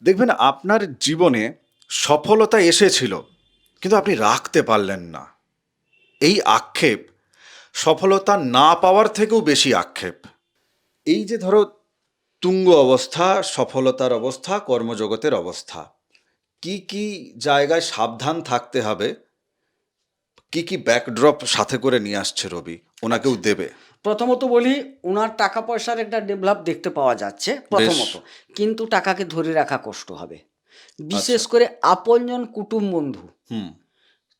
দেখবেন আপনার জীবনে সফলতা এসেছিল কিন্তু আপনি রাখতে পারলেন না। এই আক্ষেপ সফলতা না পাওয়ার থেকেও বেশি আক্ষেপ। এই যে ধরো তুঙ্গ অবস্থা, সফলতার অবস্থা, কর্মজগতের অবস্থা, কি কি জায়গায় সাবধান থাকতে হবে, কি কি ব্যাকড্রপ সাথে করে নিয়ে আসছে রবি, ওনাকেও দেবে। প্রথমত বলি, ওনার টাকা পয়সার একটা ডেভেলপ দেখতে পাওয়া যাচ্ছে প্রথমত, কিন্তু টাকাকে ধরে রাখা কষ্ট হবে। বিশেষ করে আপনজন, কুটুম, বন্ধু, হুম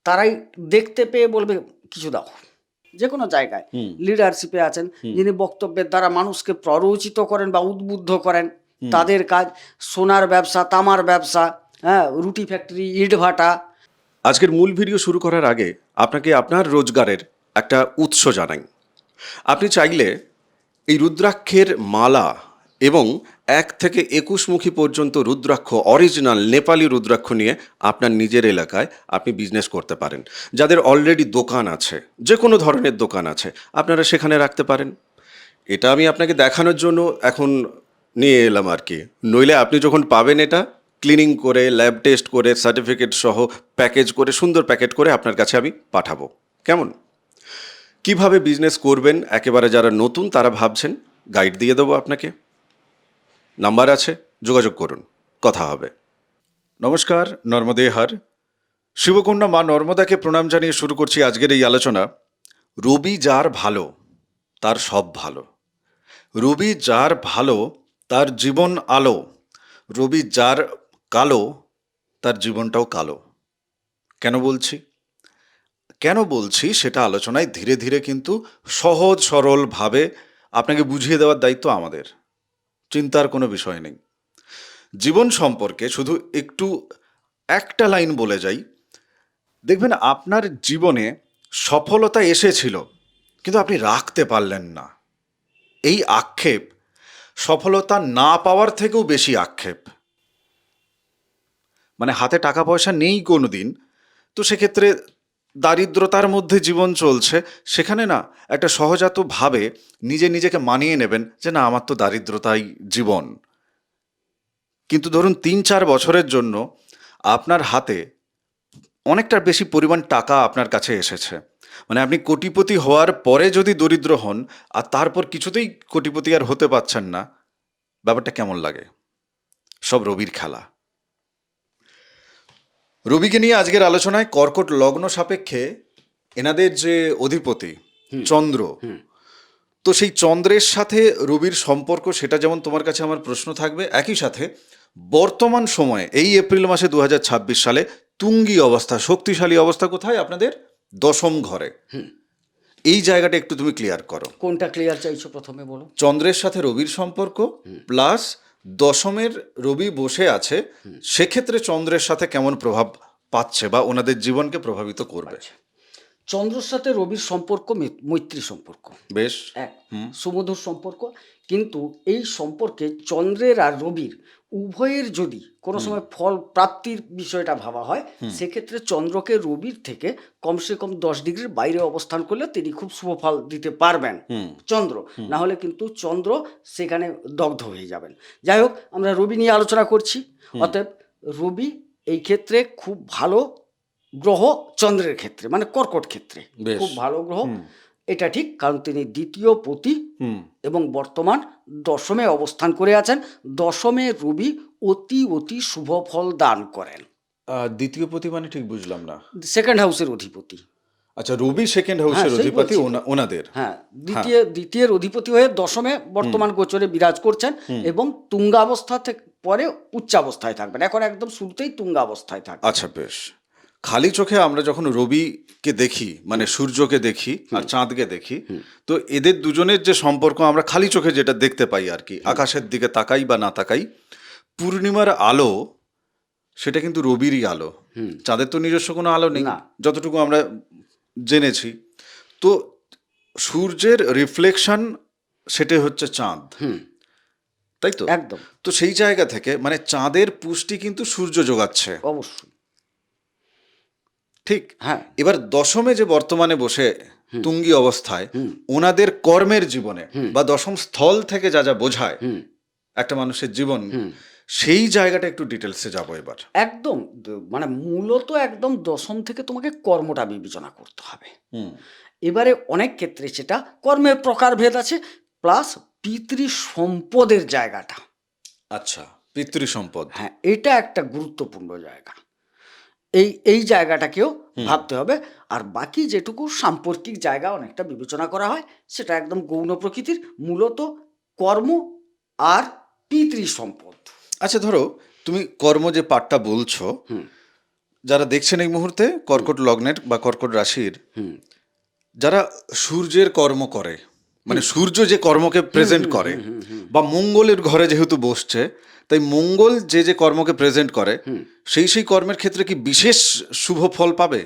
তারাই দেখতে পেয়ে বলবে কিছু দাও। যে কোনো জায়গায় লিডারশিপে আছেন, যিনি বক্তব্যের দ্বারা মানুষকে প্ররোচিত করেন বা উদ্বুদ্ধ করেন, তাদের কাজ সোনার ব্যবসা, তামার ব্যবসা, হ্যাঁ, রুটি ফ্যাক্টরি, ইট ভাটা। আজকের মূল ভিডিও শুরু করার আগে আপনাকে আপনার রোজগারের একটা উৎস জানাই। আপনি চাইলে এই রুদ্রাক্ষের মালা এবং 1 থেকে 21 মুখী পর্যন্ত রুদ্রাক্ষ, অরিজিনাল নেপালি রুদ্রাক্ষ নিয়ে আপনার নিজের এলাকায় আপনি বিজনেস করতে পারেন। যাদের অলরেডি দোকান আছে, যে কোনো ধরনের দোকান আছে, আপনারা সেখানে রাখতে পারেন। এটা আমি আপনাকে দেখানোর জন্য এখন নিয়ে এলাম আর কি। নইলে আপনি যখন পাবেন এটা ক্লিনিং করে, ল্যাব টেস্ট করে, সার্টিফিকেট সহ প্যাকেজ করে, সুন্দর প্যাকেট করে আপনার কাছে আমি পাঠাবো। কেমন? কিভাবে বিজনেস করবেন, একেবারে যারা নতুন তারা ভাবছেন, গাইড দিয়ে দেবো আপনাকে। নাম্বার আছে, যোগাযোগ করুন, কথা হবে। নমস্কার, নর্মদে হর। শিবকন্যা মা নর্মদাকে প্রণাম জানিয়ে শুরু করছি আজকের এই আলোচনা। রবি যার ভালো, তার সব ভালো। রবি যার ভালো, তার জীবন আলো। রবি যার কালো, তার জীবনটাও কালো। কেন বলছি সেটা আলোচনায় ধীরে ধীরে কিন্তু সহজ সরলভাবে আপনাকে বুঝিয়ে দেওয়ার দায়িত্ব আমাদের। চিন্তার কোনো বিষয় নেই। জীবন সম্পর্কে শুধু একটু একটা লাইন বলে যাই। দেখবেন আপনার জীবনে সফলতা এসেছিল কিন্তু আপনি রাখতে পারলেন না। এই আক্ষেপ সফলতা না পাওয়ার থেকেও বেশি আক্ষেপ। মানে হাতে টাকা পয়সা নেই কোনো দিন, তো সেক্ষেত্রে দারিদ্রতার মধ্যে জীবন চলছে, সেখানে না একটা সহজাতভাবে নিজেকে মানিয়ে নেবেন যে না, আমার তো দারিদ্রতাই জীবন। কিন্তু ধরুন 3-4 বছরের জন্য আপনার হাতে অনেকটা বেশি পরিমাণ টাকা আপনার কাছে এসেছে, মানে আপনি কোটিপতি হওয়ার পরে যদি দরিদ্র হন আর তারপর কিছুতেই কোটিপতি আর হতে পারছেন না, ব্যাপারটা কেমন লাগে? সব রবির খেলা। রবিকে নিয়ে আজকের আলোচনায় কর্কট লগ্ন সাপেক্ষে এনাদের যে অধিপতি চন্দ্র, তো সেই চন্দ্রের সাথে রবির সম্পর্ক, সেটা যেমন তোমার কাছে আমার প্রশ্ন থাকবে, একই সাথে বর্তমান সময়ে এই এপ্রিল মাসে 2026 সালে তুঙ্গি অবস্থা, শক্তিশালী অবস্থা কোথায়? আপনাদের 10ম ঘরে। এই জায়গাটা একটু তুমি ক্লিয়ার করো। কোনটা ক্লিয়ার চাইছো প্রথমে বলো। চন্দ্রের সাথে রবির সম্পর্ক প্লাস 10মের রবি বসে আছে, সেক্ষেত্রে চন্দ্রের সাথে কেমন প্রভাব পাচ্ছে বা ওনাদের জীবনকে প্রভাবিত করবে। চন্দ্রের সাথে রবির সম্পর্ক মৈত্রী সম্পর্ক, বেশ। এক সুমধুর সম্পর্ক। কিন্তু এই সম্পর্কে চন্দ্রের আর রবির উভয়ের যদি কোনো সময় ফল প্রাপ্তির বিষয়টা ভাবা হয়, সেক্ষেত্রে চন্দ্রকে রবির থেকে কমসে কম 10 ডিগ্রির বাইরে অবস্থান করলে তিনি খুব শুভ ফল দিতে পারবেন চন্দ্র। না হলে কিন্তু চন্দ্র সেখানে দগ্ধ হয়ে যাবেন। যাই হোক, আমরা রবি নিয়ে আলোচনা করছি। অতএব রবি এই ক্ষেত্রে খুব ভালো গ্রহ, চন্দ্রের ক্ষেত্রে মানে কর্কট ক্ষেত্রে খুব ভালো গ্রহ। এটা ঠিক, কারণ তিনি দ্বিতীয় পতি এবং বর্তমান 10মে অবস্থান করে আছেন। 10মে রবি অতি অতি শুভ ফল দান করেন। দ্বিতীয় পতি মানে ঠিক বুঝলাম না। সেকেন্ড হাউসের অধিপতি। আচ্ছা, রবি সেকেন্ড হাউসের অধিপতি ওনাদের। হ্যাঁ, দ্বিতীয়ের অধিপতি হয়ে 10মে বর্তমান গোচরে বিরাজ করছেন এবং তুঙ্গাবস্থা থেকে পরে উচ্চাবস্থায় থাকবেন। এখন একদম শুরুতেই তুঙ্গাবস্থায় থাকবেন। আচ্ছা, বেশ। খালি চোখে আমরা যখন রবিকে দেখি, মানে সূর্যকে দেখি আর চাঁদকে দেখি, তো এদের দুজনের যে সম্পর্ক আমরা খালি চোখে যেটা দেখতে পাই আর কি, আকাশের দিকে তাকাই বা না তাকাই, পূর্ণিমার আলো সেটা কিন্তু রবিরই আলো। চাঁদের তো নিজস্ব কোনো আলো নেই যতটুকু আমরা জেনেছি। তো সূর্যের রিফ্লেকশন সেটা হচ্ছে চাঁদ, তাই তো? একদম। তো সেই জায়গা থেকে মানে চাঁদের পুষ্টি কিন্তু সূর্য যোগাচ্ছে, অবশ্যই ঠিক। হ্যাঁ, এবার 10মে যে বর্তমানে বসে তুঙ্গি অবস্থায় ওনাদের কর্মের জীবনে বা 10ম স্থল থেকে যা যা বোঝায় একটা মানুষের জীবন, সেই জায়গাটা একটু ডিটেলসে যাবো এবার। একদম মানে মূলত একদম দশম থেকে তোমাকে কর্মটা বিবেচনা করতে হবে। হুম। এবারে অনেক ক্ষেত্রে সেটা কর্মের প্রকারভেদ আছে, প্লাস পিতৃ সম্পদের জায়গাটা। আচ্ছা, পিতৃ সম্পদ। হ্যাঁ, এটা একটা গুরুত্বপূর্ণ জায়গা। এই জায়গাটাকেও ভাবতে হবে। আর বাকি যেটুকু সাম্পর্কিক জায়গা অনেকটা বিবেচনা করা হয়, সেটা একদম গৌণ প্রকৃতির, মূলত কর্ম আর পিতৃ সম্পদ। আচ্ছা, ধরো তুমি কর্ম যে পাঠটা বলছো, হুম যারা দেখছেন এই মুহূর্তে কর্কট লগ্নের বা কর্কট রাশির, হুম যারা সূর্যের কর্ম করে, মানে সূর্য যে কর্মকে প্রেজেন্ট করে, বা মঙ্গলের ঘরে যেহেতু বসছে, তাই মঙ্গল যে যে কর্মকে প্রেজেন্ট করে, সেই কর্মের ক্ষেত্রে কি বিশেষ শুভ ফল পাবে?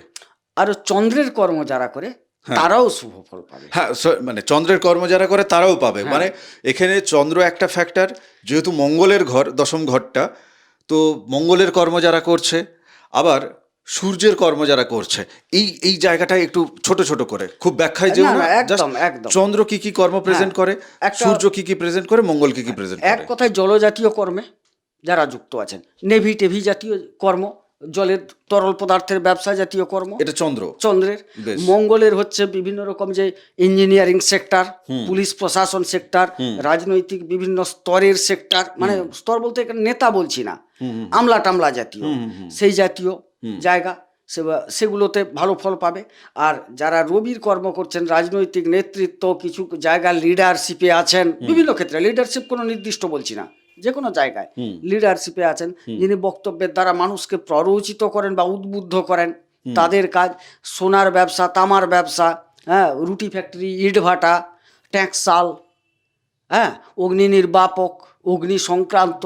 আর চন্দ্রের কর্ম যারা করে তারাও শুভ ফল পাবে। হ্যাঁ, মানে চন্দ্রের কর্ম যারা করে তারাও পাবে। মানে এখানে চন্দ্র একটা ফ্যাক্টর, যেহেতু মঙ্গলের ঘর, দশম ঘরটা, তো মঙ্গলের কর্ম যারা করছে, আবার সূর্যের কর্ম যারা করছে, এই জায়গাটা একটু ছোট ছোট করে, খুব ব্যাখ্যায় যেও না, একদম just একদম। চন্দ্র কি কি কর্ম প্রেজেন্ট করে, সূর্য কি কি প্রেজেন্ট করে, মঙ্গল কি কি প্রেজেন্ট এক করে। কথায় জলজাতীয় কর্মে যারা যুক্ত আছেন, নেভি টেভি জাতীয় কর্ম, জলের তরল পদার্থের ব্যবসা জাতীয় কর্ম, এটা চন্দ্র। চন্দ্রের। বেশ। মঙ্গলের হচ্ছে বিভিন্ন রকম যে ইঞ্জিনিয়ারিং সেক্টর, পুলিশ প্রশাসন সেক্টর, রাজনৈতিক বিভিন্ন স্তরের সেক্টর, মানে স্তর বলতে এখানে নেতা বলছি না, আমলা টামলা জাতীয়, সেই জাতীয় জায়গা, সেগুলোতে ভালো ফল পাবে। আর যারা রবির কর্ম করছেন, রাজনৈতিক নেতৃত্ব, কিছু জায়গা লিডারশিপে আছেন, বিভিন্ন ক্ষেত্রে লিডারশিপ কোনো নির্দিষ্ট বলছি না, যে কোনো জায়গায় লিডারশিপে আছেন, যিনি বক্তব্যের দ্বারা মানুষকে প্ররোচিত করেন বা উদ্বুদ্ধ করেন, তাদের কাজ সোনার ব্যবসা, তামার ব্যবসা, হ্যাঁ, রুটি ফ্যাক্টরি, ইট ভাটা, ট্যাক্সাল, হ্যাঁ, অগ্নি নির্বাপক, অগ্নি সংক্রান্ত,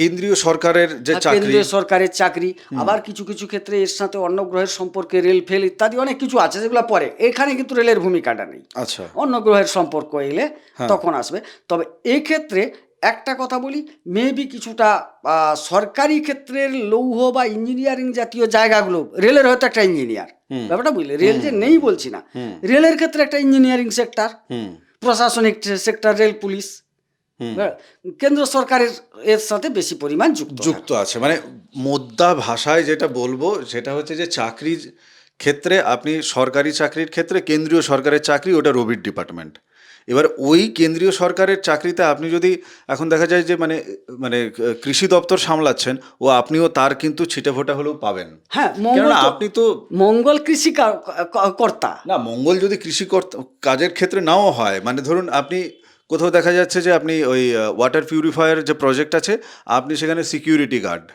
কেন্দ্রীয় সরকারের যে চাকরি, কেন্দ্রীয় সরকারের চাকরি, আবার কিছু কিছু ক্ষেত্রে এর সাথে অন্য গ্রহের সম্পর্কে, রেল ফেল ইত্যাদি অনেক কিছু আছে, যেগুলো পরে, এখানে কিন্তু রেলের ভূমিকাটা নেই। আচ্ছা, অন্য গ্রহের সম্পর্ক এলে তখন আসবে। তবে এই ক্ষেত্রে একটা কথা বলি, মেবি কিছুটা সরকারি ক্ষেত্রের লৌহ বা ইঞ্জিনিয়ারিং জাতীয় জায়গাগুলো, রেলের হয়তো একটা ইঞ্জিনিয়ার, ব্যাপারটা বুঝলে, রেল যে নেই বলছি না, রেলের ক্ষেত্রে একটা ইঞ্জিনিয়ারিং সেক্টর, প্রশাসনিক সেক্টর, রেল পুলিশ, কেন্দ্র সরকারের এর সাথে বেশি পরিমাণ যুক্ত আছে। মানে মোদ্দা ভাষায় যেটা বলবো সেটা হচ্ছে যে চাকরির ক্ষেত্রে, আপনি সরকারি চাকরির ক্ষেত্রে কেন্দ্রীয় সরকারের চাকরি, ওটা রবির ডিপার্টমেন্ট। এবার ওই কেন্দ্রীয় সরকারের চাকরিতে আপনি যদি, এখন দেখা যায় যে মানে মানে কৃষি দপ্তর সামলাচ্ছেন, ও আপনিও তার কিন্তু ছিটেফোঁটা হলেও পাবেন। হ্যাঁ, কেননা আপনি তো মঙ্গল কৃষি কর্তা না, মঙ্গল যদি কৃষি কাজের ক্ষেত্রে নাও হয়, মানে ধরুন আপনি কোথাও দেখা যাচ্ছে যে আপনি ওই ওয়াটার পিউরিফায়ার যে প্রজেক্ট আছে, আপনি সেখানে সিকিউরিটি গার্ড,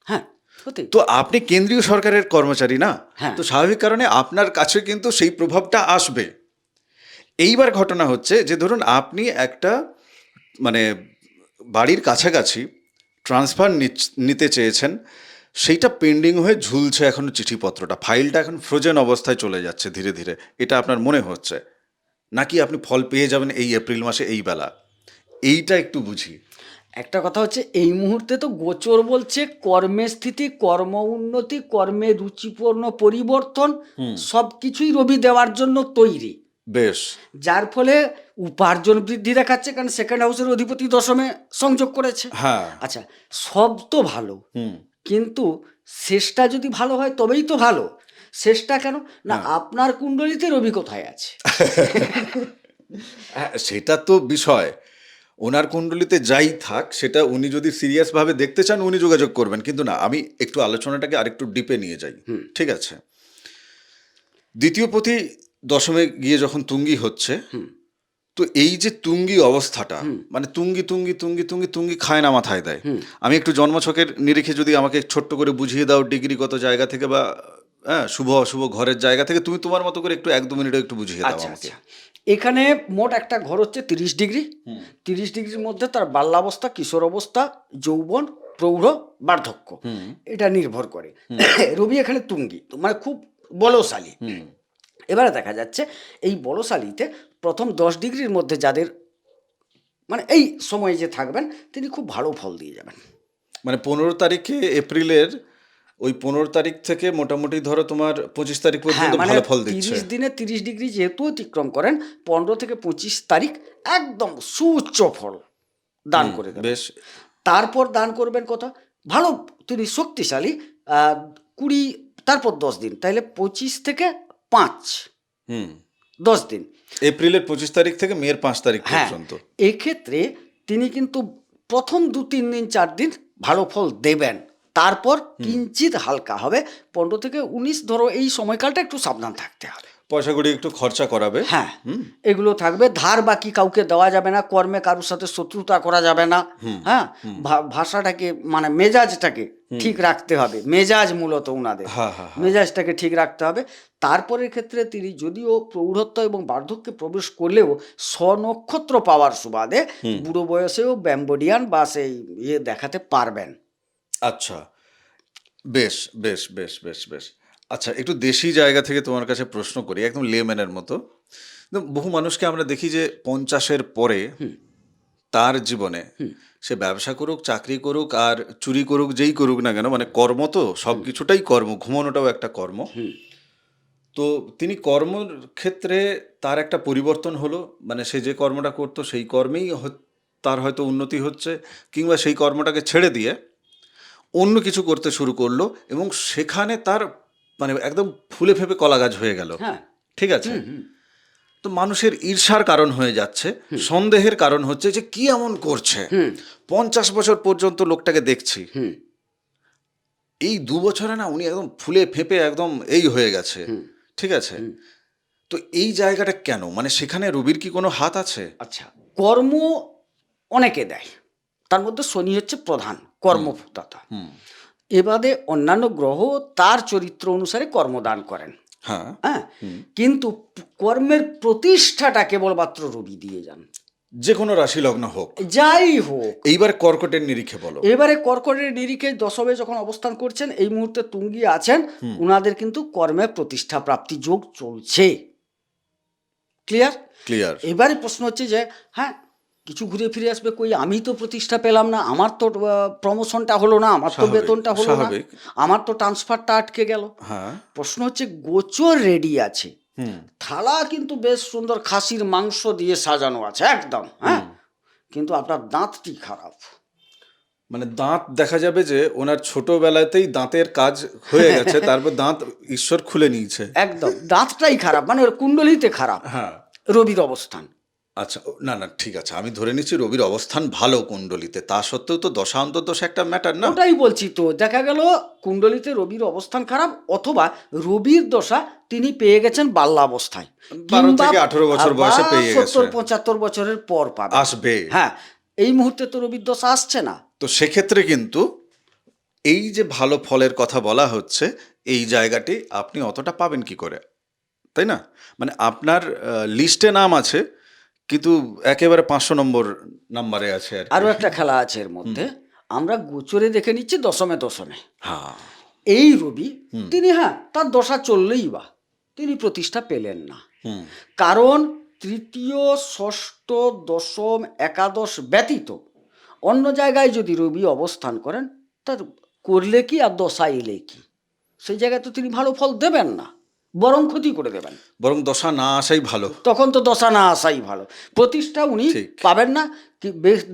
হ্যাঁ, তো আপনি কেন্দ্রীয় সরকারের কর্মচারী না, হ্যাঁ। তো স্বাভাবিক কারণে আপনার কাছে কিন্তু সেই প্রভাবটা আসবে। এইবার ঘটনা হচ্ছে যে ধরুন আপনি একটা মানে বাড়ির কাছাকাছি ট্রান্সফার নিতে চেয়েছেন, সেইটা পেন্ডিং হয়ে ঝুলছে এখনো, চিঠিপত্রটা, ফাইলটা এখন ফ্রোজেন অবস্থায় চলে যাচ্ছে ধীরে ধীরে, এটা আপনার মনে হচ্ছে, নাকি আপনি ফল পেয়ে যাবেন এই এপ্রিল মাসে এই বেলা, এইটা একটু বুঝি। একটা কথা হচ্ছে, এই মুহূর্তে তো গোচর বলছে কর্মের স্থিতি, কর্ম উন্নতি, কর্মে রুচিপূর্ণ পরিবর্তন, সব কিছুই রবি দেওয়ার জন্য তৈরি। বেশ। যার ফলে উপার্জন বৃদ্ধি দেখাচ্ছে, কারণ সেকেন্ড হাউসের অধিপতি দশমে সংযোগ করেছে। হ্যাঁ। আচ্ছা, সব তো ভালো, কিন্তু শেষটা যদি ভালো হয় তবেই তো ভালো। শেষটা কেন না, আপনার কুণ্ডলিতে রবি কোথায় আছে? সেটা তো বিষয়, ওনার কুণ্ডলিতে যাই থাক, সেটা উনি যদি সিরিয়াসভাবে দেখতে চান উনি যোগাযোগ করবেন, কিন্তু না, আমি একটু আলোচনাটাকে আরেকটু ডিপে নিয়ে যাই। ঠিক আছে, দ্বিতীয় পতি দশমে গিয়ে যখন তুঙ্গি হচ্ছে, তো এই যে তুঙ্গি অবস্থাটা, মানে তুঙ্গি তুঙ্গি তুঙ্গি তুঙ্গি তুঙ্গি খায় না মাথায় দেয়। আমি একটু জন্মছকের নিরিখে যদি আমাকে ছোট্ট করে বুঝিয়ে দাও, ডিগ্রিগত জায়গা থেকে বা শুভ অশুভ ঘরের জায়গা থেকে, তুমি তোমার মতো করে একটু 1-2 মিনিটে একটু বুঝিয়ে দাও আমাকে। এখানে মোট একটা ঘর হচ্ছে 30 ডিগ্রি, 30 ডিগ্রির মধ্যে তার বাল্যাবস্থা, কিশোর অবস্থা, যৌবন, প্রৌঢ়, বার্ধক্য, এটা নির্ভর করে। রবি এখানে তুঙ্গি, মানে খুব বলশালী। এবারে দেখা যাচ্ছে এই বলশালীতে প্রথম 10 ডিগ্রির মধ্যে যাদের, মানে এই সময়ে যে থাকবেন, তিনি খুব ভালো ফল দিয়ে যাবেন। মানে 15 তারিখে এপ্রিলের, ওই 15 তারিখ থেকে মোটামুটি ধরো তোমার 25 তারিখ পর্যন্ত ভালো ফল দিচ্ছে। 30 দিনে 30 ডিগ্রি যেহেতু অতিক্রম করেন, 15 থেকে 25 তারিখ একদম সুউচ্চ ফল দান করে দেবে। বেশ। তারপর দান করবেন কত, ভালো তিনি শক্তিশালী, 20, তারপর 10 দিন, তাইলে 25 থেকে 5, হুম 10 দিন। এপ্রিলের 25 তারিখ থেকে মের 5 তারিখ হ্যাঁ, পর্যন্ত। এক্ষেত্রে তিনি কিন্তু প্রথম 2-3 দিন 4 দিন ভালো ফল দেবেন, তারপর কিঞ্চিত হালকা হবে। 15 থেকে 19 ধরো, এই সময়কালটা একটু সাবধান থাকতে হবে। পয়সা কড়ি একটু খরচা করাবে। হ্যাঁ, এগুলো থাকবে। ধার বাকি কাউকে দেওয়া যাবে না, কর্মে কারোর সাথে শত্রুতা করা যাবে না। হ্যাঁ, ভাষাটাকে মানে মেজাজটাকে ঠিক রাখতে হবে, মেজাজ মূলত উনাদের, হ্যাঁ হ্যাঁ হ্যাঁ। মেজাজটাকে ঠিক রাখতে হবে। তারপরের ক্ষেত্রে তিনি যদিও প্রৌঢ়ত্ব এবং বার্ধক্যে প্রবেশ করলেও স্বনক্ষত্র পাওয়ার সুবাদে বুড়ো বয়সেও ব্যাম্বোডিয়ান বা সেই ইয়ে দেখাতে পারবেন। আচ্ছা, বেশ বেশ বেশ বেশ বেশ। আচ্ছা, একটু দেশি জায়গা থেকে তোমার কাছে প্রশ্ন করি, একদম লেম্যানের মতো। বহু মানুষকে আমরা দেখি যে 50-এর পরে তার জীবনে সে ব্যবসা করুক, চাকরি করুক, আর চুরি করুক, যেই করুক না কেন, মানে কর্ম তো সব কিছুটাই কর্ম, ঘুমানোটাও একটা কর্ম। তো তিনি কর্মর ক্ষেত্রে তার একটা পরিবর্তন হলো, মানে সে যে কর্মটা করতো সেই কর্মেই তার হয়তো উন্নতি হচ্ছে, কিংবা সেই কর্মটাকে ছেড়ে দিয়ে অন্য কিছু করতে শুরু করলো এবং সেখানে তার মানে একদম ফুলে ফেপে কলা গাছ হয়ে গেল। হ্যাঁ, ঠিক আছে, তো মানুষের ঈর্ষার কারণ হয়ে যাচ্ছে, সন্দেহের কারণ হচ্ছে যে কি এমন করছে, 50 বছর পর্যন্ত লোকটাকে দেখছি, এই 2 বছরে না উনি একদম ফুলে ফেপে একদম এই হয়ে গেছে। ঠিক আছে, তো এই জায়গাটা কেন, মানে সেখানে রবির কি কোনো হাত আছে? আচ্ছা, কর্ম অনেকে দেয়, তার মধ্যে শনি হচ্ছে প্রধান কর্মদাতা। এবারে অন্যান্য গ্রহ তার চরিত্র অনুসারে কর্মদান করেন। হ্যাঁ, হ্যাঁ, কিন্তু কর্মের প্রতিষ্ঠাটা কেবলমাত্র রবি দিয়ে যান, যে কোনো রাশি লগ্ন হোক, যাই হোক। এইবার কর্কটের নিরিখে বলো। এবারে কর্কটের নিরিখে দশমে যখন অবস্থান করছেন, এই মুহূর্তে তুঙ্গি আছেন, উনাদের কিন্তু কর্মে প্রতিষ্ঠা প্রাপ্তি যোগ চলছে। ক্লিয়ার? ক্লিয়ার। এবারে প্রশ্ন হচ্ছে যে হ্যাঁ, কিছু ঘুরে ফিরে আসবে, কই আমি তো প্রতিষ্ঠা পেলাম না, আমার তো প্রমোশনটা হলো না, আমার তো স্বাভাবিক, বেতনটা হলো না, স্বাভাবিক। আমার তো ট্রান্সফারটা আটকে গেল। হ্যাঁ, প্রশ্ন হচ্ছে গোচর রেডি আছে, থালা কিন্তু বেশ সুন্দর খাসির মাংস দিয়ে সাজানো আছে একদম, হ্যাঁ, কিন্তু আপনার দাঁতটি খারাপ। মানে দাঁত দেখা যাবে যে ওনার ছোটবেলাতেই দাঁতের কাজ হয়ে গেছে, তারপর দাঁত ঈশ্বর খুলে নিয়েছে, একদম দাঁতটাই খারাপ, মানে ওর কুণ্ডলিতে খারাপ। হ্যাঁ, রবির অবস্থান। আচ্ছা, না না ঠিক আছে, আমি ধরে নিচ্ছি রবির অবস্থান ভালো কুণ্ডলিতে, তা সত্ত্বেও তো দশা অন্তর্দশা একটা ম্যাটার না? ওটাই বলছি তো, দেখা গেল কুণ্ডলিতে রবির অবস্থান খারাপ, অথবা রবির দশা তিনি পেয়ে গেছেন বাল্যাবস্থায়, 12 থেকে 18 বছর বয়সে পেয়ে গেছে, 70-75 বছরের পর পাবে, আসবে। হ্যাঁ, এই মুহূর্তে তো রবির দশা আসছে না। তো সেক্ষেত্রে কিন্তু এই যে ভালো ফলের কথা বলা হচ্ছে, এই জায়গাটি আপনি অতটা পাবেন কি করে, তাই না? মানে আপনার লিস্টে নাম আছে, কিন্তু একেবারে 500 নাম্বারে আছে আর কি। আরও একটা খেলা আছে এর মধ্যে, আমরা গোচরে দেখে নিচ্ছি দশমে দশমে। হ্যাঁ, এই রবি তিনি, হ্যাঁ, তার দশা চললেই বা তিনি প্রতিষ্ঠা পেলেন না, কারণ তৃতীয়, ষষ্ঠ, দশম, একাদশ ব্যতীত অন্য জায়গায় যদি রবি অবস্থান করেন, তার করলে কি আর দশা এলে কি, সেই জায়গায় তো তিনি ভালো ফল দেবেন না, বরং ক্ষতি করে দেবেন। বরং দশা না আসাই ভালো। তখন তো দশা না আসাই ভালো, প্রতিষ্ঠা উনি ঠিক। পাবেন না।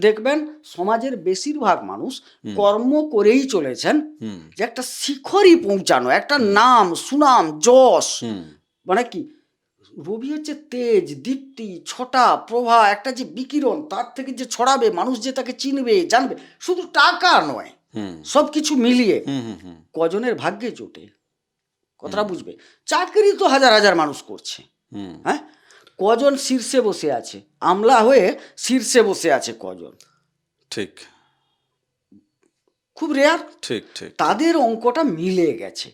দেখবেন সমাজের বেশিরভাগ মানুষ কর্ম করেই চলেছেন, যে একটা শিখরই পৌঁছানো, একটা নাম, সুনাম, যশ, মানে কি রবি হচ্ছে তেজ, দীপ্তি, ছটা, প্রভা, একটা যে বিকিরণ তার থেকে যে ছড়াবে, মানুষ যে তাকে চিনবে, জানবে, শুধু টাকা নয়, সব কিছু মিলিয়ে কজনের ভাগ্যে জোটে, কথাটা বুঝবে। চাকরি তো হাজার হাজার মানুষ করছে, হ্যাঁ, কজন শীর্ষে বসে আছে, আমলা হয়ে শীর্ষে বসে আছে কজন, ঠিক, খুব রেয়ার। ঠিক ঠিক। তাদের অঙ্কটা মিলে গেছে,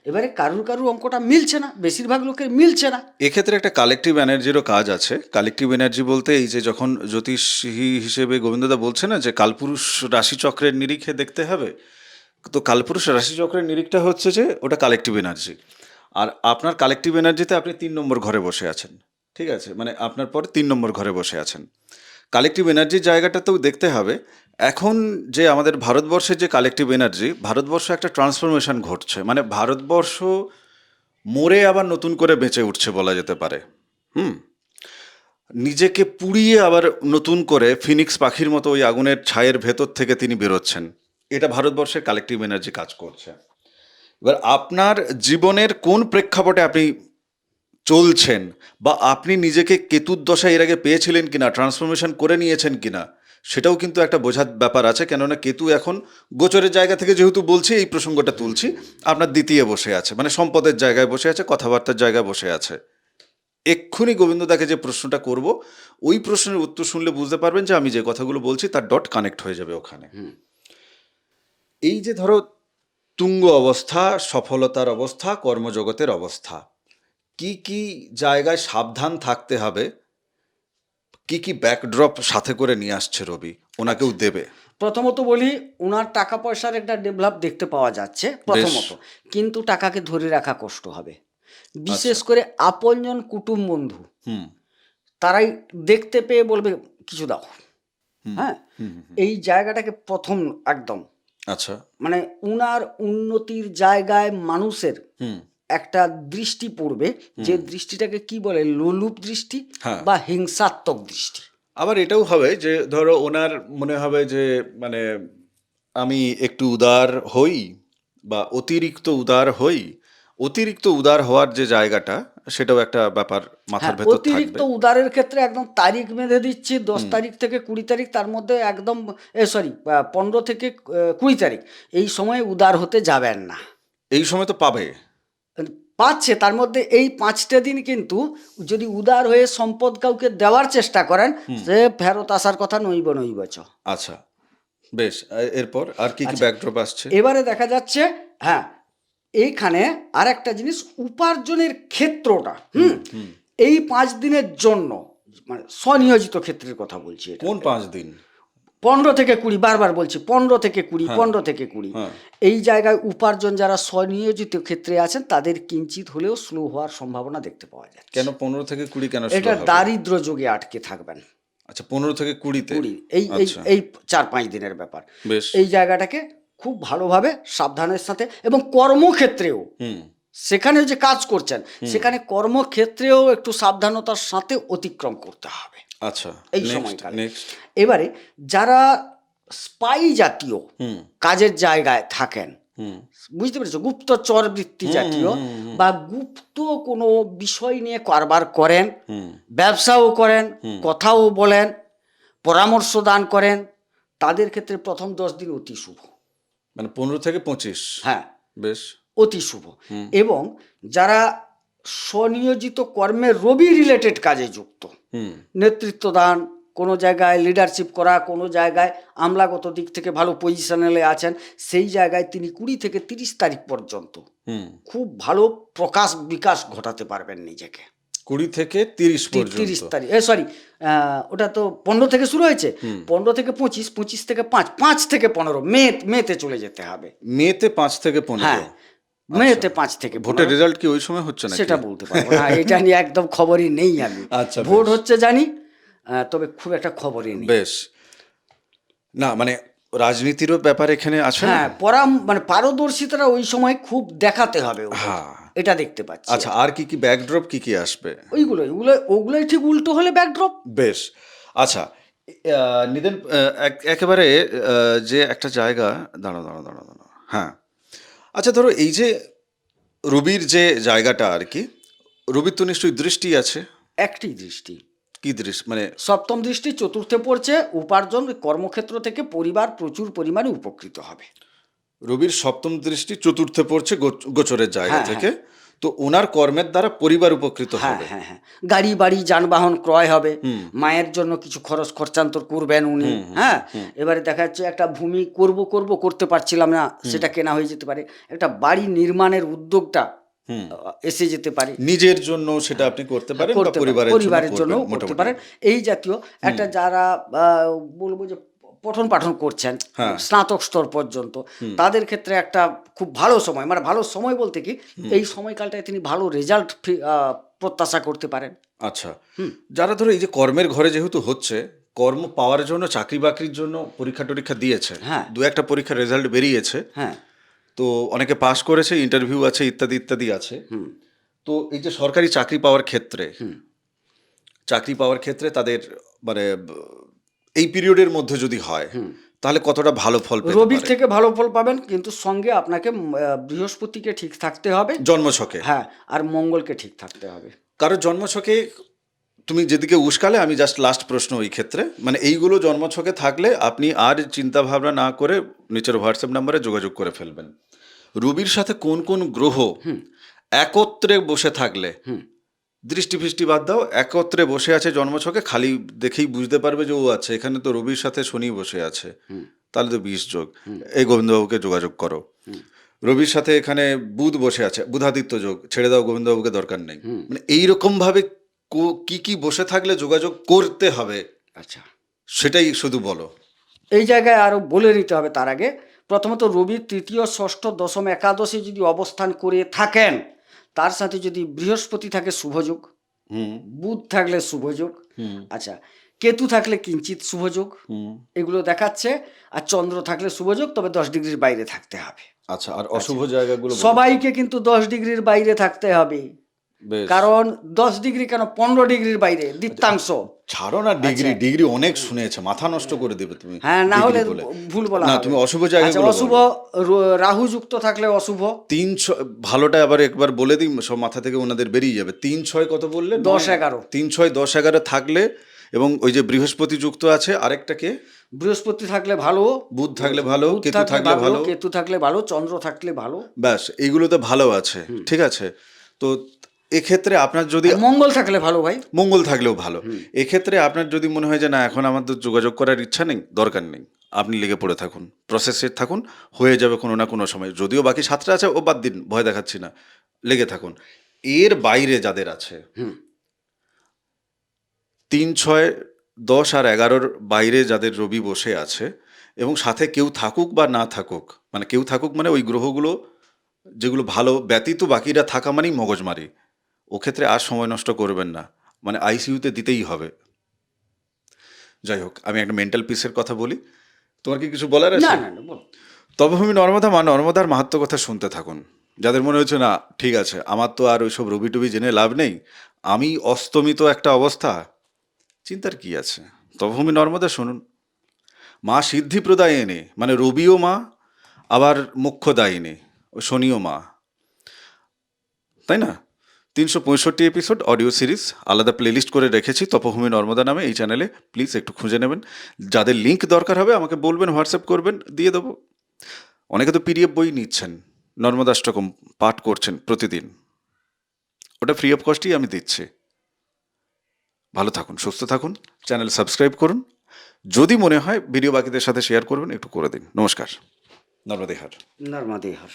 এবারে কারুর কারুর অঙ্কটা মিলছে না, বেশিরভাগ লোকের মিলছে না। এক্ষেত্রে একটা কালেকটিভ এনার্জিরও কাজ আছে। কালেকটিভ এনার্জি বলতে এই যে যখন জ্যোতিষী হিসেবে গোবিন্দদা বলছে না যে কালপুরুষ রাশিচক্রের নিরিখে দেখতে হবে, তো কালপুরুষ রাশিচক্রের নিরিখটা হচ্ছে যে ওটা কালেকটিভ এনার্জি, আর আপনার কালেকটিভ এনার্জিতে আপনি 3 নম্বর ঘরে বসে আছেন। ঠিক আছে, মানে আপনার পরে 3 নম্বর ঘরে বসে আছেন। কালেকটিভ এনার্জির জায়গাটাতেও দেখতে হবে, এখন যে আমাদের ভারতবর্ষের যে কালেকটিভ এনার্জি, ভারতবর্ষ একটা ট্রান্সফরমেশন ঘটছে, মানে ভারতবর্ষ মরে আবার নতুন করে বেঁচে উঠছে বলা যেতে পারে। নিজেকে পুড়িয়ে আবার নতুন করে ফিনিক্স পাখির মতো ওই আগুনের ছায়ের ভেতর থেকে তিনি বেরোচ্ছেন। এটা ভারতবর্ষের কালেকটিভ এনার্জি কাজ করছে। এবার আপনার জীবনের কোন প্রেক্ষাপটে আপনি চলছেন, বা আপনি নিজেকে কেতুর দশায় এর আগে পেয়েছিলেন কিনা, ট্রান্সফরমেশন করে নিয়েছেন কিনা, সেটাও কিন্তু একটা বোঝার ব্যাপার আছে। কেননা কেতু এখন গোচরের জায়গা থেকে যেহেতু বলছি, এই প্রসঙ্গটা তুলছি, আপনার দ্বিতীয় বসে আছে, মানে সম্পদের জায়গায় বসে আছে, কথাবার্তার জায়গায় বসে আছে। এক্ষুনি গোবিন্দদাকে যে প্রশ্নটা করব, ওই প্রশ্নের উত্তর শুনলে বুঝতে পারবেন যে আমি যে কথাগুলো বলছি তার ডট কানেক্ট হয়ে যাবে ওখানে। এই যে ধরো তুঙ্গ অবস্থা, সফলতার অবস্থা, কর্মজগতের অবস্থা, কি কি জায়গায় সাবধান থাকতে হবে, কি কি ব্যাকড্রপ সাথে করে নিয়ে আসছে রবি, ওনাকেও দেবে? প্রথমত বলি, ওনার টাকা পয়সার একটা ডেভেলপ দেখতে পাওয়া যাচ্ছে প্রথমত, কিন্তু টাকাকে ধরে রাখা কষ্ট হবে। বিশেষ করে আপনজন, কুটুম, বন্ধু, হুম তারাই দেখতে পেয়ে বলবে কিছু দাও। হ্যাঁ, হুম এই জায়গাটাকে প্রথম একদম, আচ্ছা মানে উনার উন্নতির জায়গায় মানুষের হুম একটা দৃষ্টি পড়বে, যে দৃষ্টিটাকে কি বলে, লোলুপ দৃষ্টি হ্যাঁ। বা হিংসাত্মক দৃষ্টি। আবার এটাও হবে যে ধরো ওনার মনে হবে যে মানে আমি একটু উদার হই, বা অতিরিক্ত উদার হই। অতিরিক্ত উদার হওয়ার যে জায়গাটা, সেটাও একটা ব্যাপার মাথার হ্যাঁ, ভেতর অতিরিক্ত থাকবে। উদারের ক্ষেত্রে একদম তারিখ বেঁধে দিচ্ছি, 10 তারিখ থেকে 20 তারিখ, তার মধ্যে একদম 15 থেকে 20 তারিখ, এই সময় উদার হতে যাবেন না। এই সময় তো পাবে। পাচ্ছে, তার মধ্যে এই 5টা দিন কিন্তু যদি উদার হয়ে সম্পদ কাউকে দেওয়ার চেষ্টা করেন, সে ফেরত আসার কথা নইব নইবচ। আচ্ছা, বেশ। এরপর আর কি কি আচ্ছা, ব্যাকড্রপ আসছে? এবারে দেখা যাচ্ছে, হ্যাঁ, এইখানে আর একটা জিনিস, উপার্জনের ক্ষেত্রটা এই 5 দিনের জন্য, মানে স্বনিয়োজিত ক্ষেত্রের কথা বলছি এটা, কোন 5 দিন? 15 থেকে 20, বারবার বলছি 15 থেকে 20, হ্যাঁ। 15 থেকে 20, হ্যাঁ। এই জায়গায় উপার্জন যারা স্বনিয়োজিত ক্ষেত্রে আছেন তাদের কিঞ্চিত হলেও স্লো হওয়ার সম্ভাবনা দেখতে পাওয়া যাচ্ছে। কেন 15 থেকে 20 কেন slow এটা হবে? দারিদ্র যোগে আটকে থাকবেন। আচ্ছা, 15 থেকে 20-তে। 20, এই এই আচ্ছা, এই 4-5 দিনের ব্যাপার। বেশ। এই জায়গাটাকে খুব ভালোভাবে সাবধানের সাথে, এবং কর্মক্ষেত্রেও, হুম সেখানে যে কাজ করছেন সেখানে কর্মক্ষেত্রেও একটু সাবধানতার সাথে অতিক্রম করতে হবে আচ্ছা, এই নেক্সট সময়কালে। নেক্সট। এবারে যারা স্পাই জাতীয় হুম কাজের জায়গায় থাকেন, হুম বুঝতে পেরেছো, গুপ্তচর বৃত্তি জাতীয় বা গুপ্ত কোনো বিষয় নিয়ে কারবার করেন, হুম ব্যবসাও করেন, কথাও বলেন, পরামর্শ দান করেন, তাদের ক্ষেত্রে প্রথম 10 দিন অতি শুভ। মানে 15 থেকে 25। হ্যাঁ, বেশ। অতি শুভ। এবং যারা স্বনিয়োজিত কর্মে রবি রিলেটেড কাজে যুক্ত, হুম নেতৃত্ব দান, কোনো জায়গায় লিডারশিপ করা, কোনো জায়গায় আমলাগত দিক থেকে ভালো পজিশনে আছেন, সেই জায়গায় তিনি 20 থেকে 30 তারিখ পর্যন্ত হুম খুব ভালো প্রকাশ বিকাশ ঘটাতে পারবেন নিজেকে। 20 থেকে 30 পর্যন্ত। 30 তারিখ, সরি, ওটা তো 15 থেকে শুরু হয়েছে, 15 থেকে 25, 25 থেকে 5, 5 থেকে 15, মেতে চলে যেতে হবে। মেতে 5 থেকে 15। হ্যাঁ, মেতে 5 থেকে ভোটের 15, রেজাল্ট কি ওই সময় হচ্ছে নাকি? সেটা বলতে পারবো না, এটা নিয়ে একদম খবরই নেই আমি। আচ্ছা, ভোট বেশ। হচ্ছে জানি, তবে খুব একটা খবরই নেই। বেশ। না মানে রাজনীতিরও ব্যাপার এখানে আছে না? হ্যাঁ, মানে পারদর্শিতাটা ওই সময় খুব দেখাতে হবে ওদের। হ্যাঁ। এটা দেখতে পাচ্ছি। আচ্ছা, আর কি কি ব্যাকড্রপ কি কি আসবে? ওগুলোই ঠিক উল্টো হলে ব্যাকড্রপ। বেশ। আচ্ছা, নিদেন, একেবারে যে একটা জায়গা, দাঁড়াও দাঁড়াও দাঁড়াও দাঁড়াও, হ্যাঁ। আচ্ছা, ধরো এই যে রবির যে জায়গাটা আর কি, রবির তো নিশ্চয়ই দৃষ্টি আছে। একটি দৃষ্টি, কি দৃষ্টি মানে? সপ্তম দৃষ্টি চতুর্থে পড়ছে, উপার্জন কর্মক্ষেত্র থেকে পরিবার প্রচুর পরিমাণে উপকৃত হবে। রবির সপ্তম দৃষ্টি চতুর্থে পড়ছে গোচরের জায়গা হ্যাঁ, থেকে, তো ওনার কর্মের দ্বারা পরিবার উপকৃত হ্যাঁ হবে। হ্যাঁ হ্যাঁ, গাড়ি বাড়ি যানবাহন ক্রয় হবে, মায়ের জন্য কিছু খরচান্তর করবেন উনি। হ্যাঁ, এবারে দেখা যাচ্ছে একটা ভূমি করতে পারছিলাম না, সেটা কেনা হয়ে যেতে পারে, একটা বাড়ি নির্মাণের উদ্যোগটা এসে যেতে পারে, নিজের জন্য সেটা আপনি করতে পারেন, বা পরিবারের জন্য করবেন করতে মোটামুটি। পারেন। এই জাতীয় একটা, যারা বলবো যে পঠন পাঠন করছেন হ্যাঁ। স্নাতক স্তর পর্যন্ত, তাদের ক্ষেত্রে একটা খুব ভালো সময়, মানে ভালো সময় বলতে কি, এই সময়কালটায় তিনি ভালো রেজাল্ট প্রত্যাশা করতে পারেন। আচ্ছা, যারা ধরো এই যে কর্মের ঘরে যেহেতু হচ্ছে, কর্ম পাওয়ার জন্য, চাকরি বাকরির জন্য পরীক্ষা টরীক্ষা দিয়েছে, হ্যাঁ। 2-একটা পরীক্ষার রেজাল্ট বেরিয়েছে, হ্যাঁ, তো অনেকে পাস করেছে, ইন্টারভিউ আছে, ইত্যাদি ইত্যাদি আছে, তো এই যে সরকারি চাকরি পাওয়ার ক্ষেত্রে চাকরি পাওয়ার ক্ষেত্রে তাদের মানে এই পিরিয়ডের মধ্যে যদি হয় তাহলে কতটা ভালো ফল পেতে রবির পারে থেকে ভালো ফল পাবেন, কিন্তু সঙ্গে আপনাকে বৃহস্পতিকে ঠিক থাকতে হবে। জন্মছকে? হ্যাঁ, আর মঙ্গলকে ঠিক থাকতে হবে। কারো জন্মছকে তুমি যেদিকে উস্কালে, আমি জাস্ট লাস্ট প্রশ্ন ওই ক্ষেত্রে, মানে এইগুলো জন্মছকে থাকলে আপনি আর চিন্তা ভাবনা না করে নিচের হোয়াটসঅ্যাপ নাম্বারে যোগাযোগ করে ফেলবেন। রবির সাথে কোন কোন গ্রহ একত্রে বসে থাকলে, দৃষ্টি ফিষ্টি বাদ দাও, একত্রে বসে আছে জন্মছকে, খালি দেখেই বুঝতে পারবে যে ও আছে এখানে তো রবির সাথে শনি বসে আছে, তাহলে তো 20 যোগ। এই গোবিন্দবাবুকে যোগাযোগ করো। রবির সাথে এখানে বুধ বসে আছে, বুধাদিত্য যোগ, ছেড়ে দাও, গোবিন্দবাবুকে দরকার নেই। মানে এইরকম ভাবে কি কি বসে থাকলে যোগাযোগ করতে হবে, আচ্ছা, সেটাই শুধু বলো। এই জায়গায় আরো বলে নিতে হবে তার আগে, প্রথমত রবির তৃতীয়, ষষ্ঠ, দশম, একাদশে যদি অবস্থান করে থাকেন, তার সাথে যদি বৃহস্পতি থাকে শুভযোগ, বুধ থাকলে শুভযোগ, আচ্ছা, কেতু থাকলে কিঞ্চিত শুভযোগ, এগুলো দেখাচ্ছে। আর চন্দ্র থাকলে শুভযোগ, তবে 10 ডিগ্রির বাইরে থাকতে হবে। আচ্ছা, আর অশুভ জায়গাগুলো বলো। সবাইকে কিন্তু 10 ডিগ্রির বাইরে থাকতে হবে, বেশ। কারণ 10 ডিগ্রি কেন, 15 ডিগ্রির বাইরে দীপ্তাংশ। ছাড়ো না ডিগ্রি, ডিগ্রি অনেক শুনেছে, মাথা নষ্ট করে দেবে তুমি। হ্যাঁ, না হলে ডিগ্রি বলে। ভুল বলা না, হবে। তুমি অশুভ জায়গাগুলো অশুভ, রাহু যুক্ত থাকলে অশুভ। 3-6 ভালোটা আবার একবার বলে দিই, সব মাথা থেকে ওনাদের বেরিয়ে যাবে। 3-6 কত বললে? 10-11। 3-6-10-11 থাকলে, এবং ওই যে বৃহস্পতি যুক্ত আছে, আরেকটা কে? বৃহস্পতি থাকলে ভালো, বুধ থাকলে ভালো, বুধ কেতু থাকলে ভালো, কেতু থাকলে ভালো, চন্দ্র থাকলে ভালো। ব্যাস, এইগুলোতে ভালো আছে, ঠিক আছে। তো এক্ষেত্রে আপনার যদি আর মঙ্গল থাকলে ভালো ভাই। মঙ্গল থাকলেও ভালো। এক্ষেত্রে আপনার যদি মনে হয় যে না, এখন আমাদের যোগাযোগ করার ইচ্ছা নেই, দরকার নেই, আপনি লেগে পড়ে থাকুন, প্রসেসে থাকুন, হয়ে যাবে কোনো না কোনো সময়। যদিও বাকি 7টা আছে, ও বাদ দিন, ভয় দেখাচ্ছি না, লেগে থাকুন। এর বাইরে যাদের আছে, 3-6-10-11 বাইরে যাদের রবি বসে আছে, এবং সাথে কেউ থাকুক বা না থাকুক, মানে কেউ থাকুক মানে ওই গ্রহগুলো যেগুলো ভালো ব্যতীত বাকিরা থাকা মানেই মগজমারি, ও ক্ষেত্রে আর সময় নষ্ট করবেন না, মানে আইসিইউতে দিতেই হবে। যাই হোক, আমি একটা মেন্টাল পিসের কথা বলি, তোমার কি কিছু বলার না আছে? না না, বল। তপভূমি নর্মদা মা নর্মদার মাহাত্ম্য কথা শুনতে থাকুন। যাদের মনে হচ্ছে না ঠিক আছে, আমার তো আর ওইসব রবি টবি জেনে লাভ নেই, আমি অস্তমিত একটা অবস্থা, চিন্তার কি আছে, তপভূমি নর্মদা শুনুন। মা সিদ্ধি প্রদায়িনী, মানে রবিও মা, আবার মোক্ষদায়িনী, ও শনিও মা, তাই না? 365 এপিসোড অডিও সিরিজ আলাদা প্লেলিস্ট করে রেখেছি তপভূমি নর্মদা নামে, এই চ্যানেলে প্লিজ একটু খুঁজে নেবেন। যাদের লিঙ্ক দরকার হবে আমাকে বলবেন, হোয়াটসঅ্যাপ করবেন, দিয়ে দেবো। অনেকে তো পিডিএফ বই নিচ্ছেন, নর্মদাষ্টকম পাঠ করছেন প্রতিদিন, ওটা ফ্রি অফ কস্টই আমি দিচ্ছি। ভালো থাকুন, সুস্থ থাকুন, চ্যানেল সাবস্ক্রাইব করুন, যদি মনে হয় ভিডিও বাকিদের সাথে শেয়ার করবেন, একটু করে দিন। নমস্কার। নর্মদে হর। নর্মদে হর।